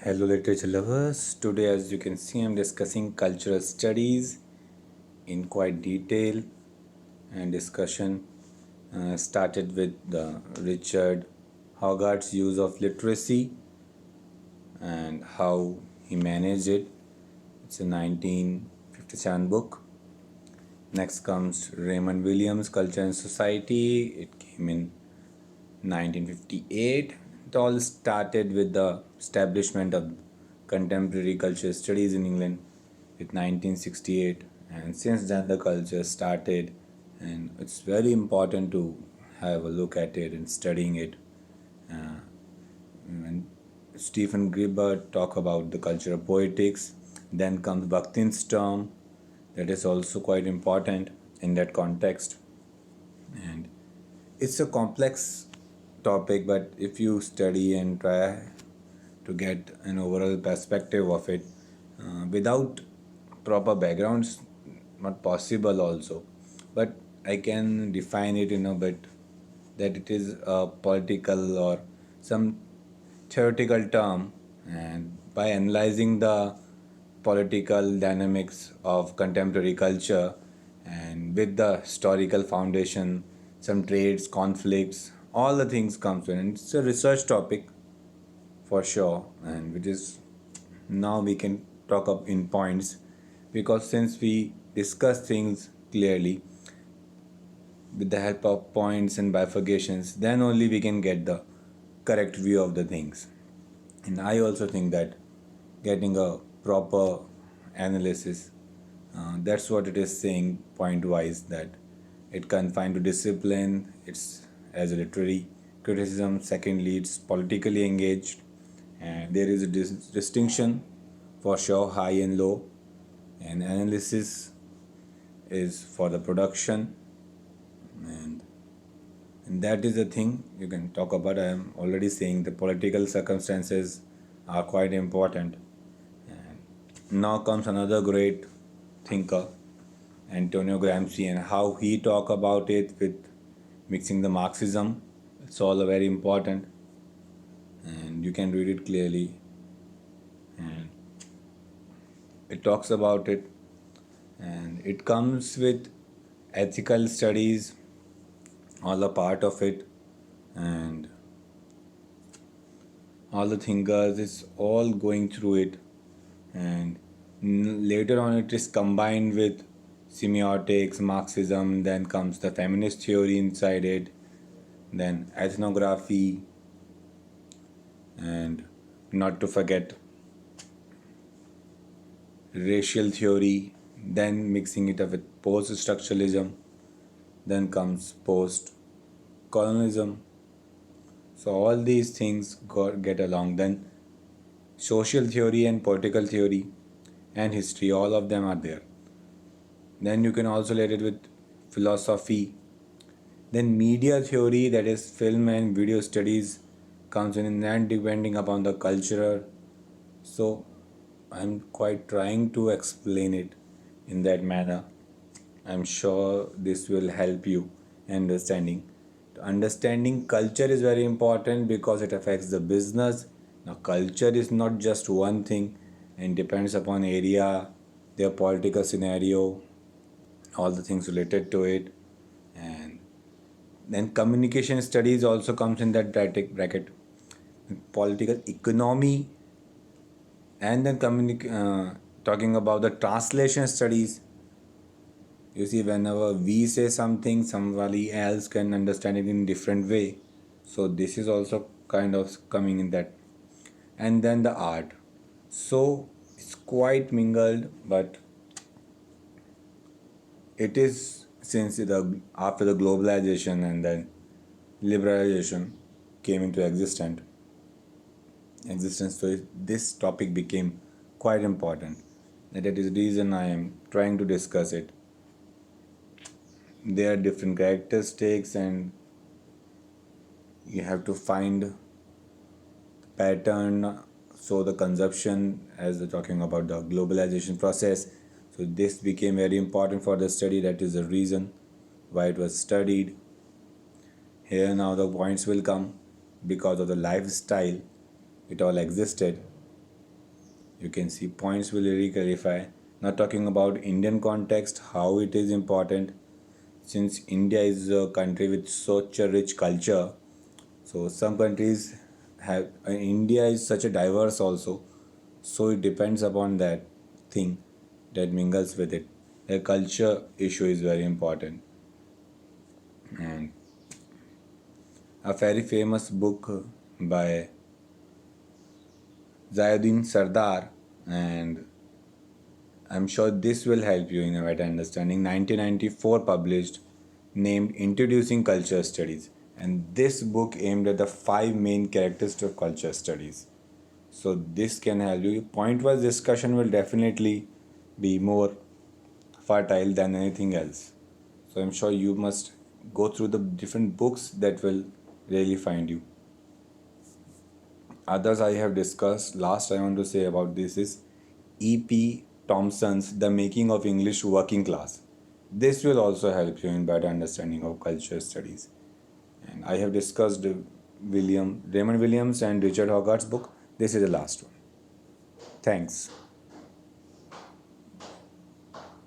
Hello, literature lovers. Today, as you can see, I'm discussing cultural studies in quite detail, and discussion started with the Richard Hogarth's use of literacy and how he managed it. It's a 1957 book. Next comes Raymond Williams' Culture and Society. It came in 1958. It all started with the establishment of contemporary culture studies in England with 1968, and since then the culture started, and it's very important to have a look at it and studying it. And Stephen Gribber talk about the culture of poetics. Then comes Bakhtin's term, that is also quite important in that context. And it's a complex topic, but if you study and try to get an overall perspective of it without proper backgrounds, not possible also. But I can define it in a bit that it is a political or some theoretical term, and by analyzing the political dynamics of contemporary culture and with the historical foundation, some traits, conflicts, all the things comes in. And it's a research topic for sure, and which is now we can talk up in points, because since we discuss things clearly with the help of points and bifurcations, then only we can get the correct view of the things. And I also think that getting a proper analysis, that's what it is saying point wise, that it confined to discipline, it's as a literary criticism. Secondly, it's politically engaged, and there is a distinction for sure, high and low. And analysis is for the production, and that is the thing you can talk about. I am already saying the political circumstances are quite important. And now comes another great thinker, Antonio Gramsci, and how he talk about it with mixing the Marxism. It's all very important, and you can read it clearly. And it talks about it, and it comes with ethical studies, all a part of it, and all the thinkers is all going through it. And later on it is combined with semiotics, Marxism, then comes the feminist theory inside it, then ethnography, and not to forget racial theory, then mixing it up with post structuralism, then comes post colonialism. So all these things get along. Then social theory and political theory and history, all of them are there. Then you can also relate it with philosophy. Then media theory, that is film and video studies, comes in, and depending upon the culture. So I'm quite trying to explain it in that manner. I'm sure this will help you understanding. Understanding culture is very important because it affects the business. Now, culture is not just one thing and depends upon area, their political scenario, all the things related to it. And then communication studies also comes in that bracket. Political economy, and then talking about the translation studies. You see, whenever we say something, somebody else can understand it in different way. So this is also kind of coming in that. And then the art. So it's quite mingled, but it is since after the globalization and then liberalization came into existence. So this topic became quite important. And that is the reason I am trying to discuss it. There are different characteristics, and you have to find pattern. So the consumption, as we're talking about the globalization process, so this became very important for the study. That is the reason why it was studied. Here now the points will come. Because of the lifestyle, it all existed. You can see points will really clarify. Now talking about Indian context, how it is important, since India is a country with such a rich culture. So some countries have India is such a diverse also, so it depends upon that thing that mingles with it. The culture issue is very important, and a very famous book by Zayuddin Sardar, and I'm sure this will help you in a better understanding. 1994 published, named Introducing Culture Studies, and this book aimed at the five main characteristics of culture studies. So this can help you. Point-wise discussion will definitely be more fertile than anything else. So I'm sure you must go through the different books that will really find you. Others I have discussed. Last I want to say about this is E.P. Thompson's The Making of English Working Class. This will also help you in better understanding of culture studies. And I have discussed Raymond Williams and Richard Hogarth's book. This is the last one. Thanks.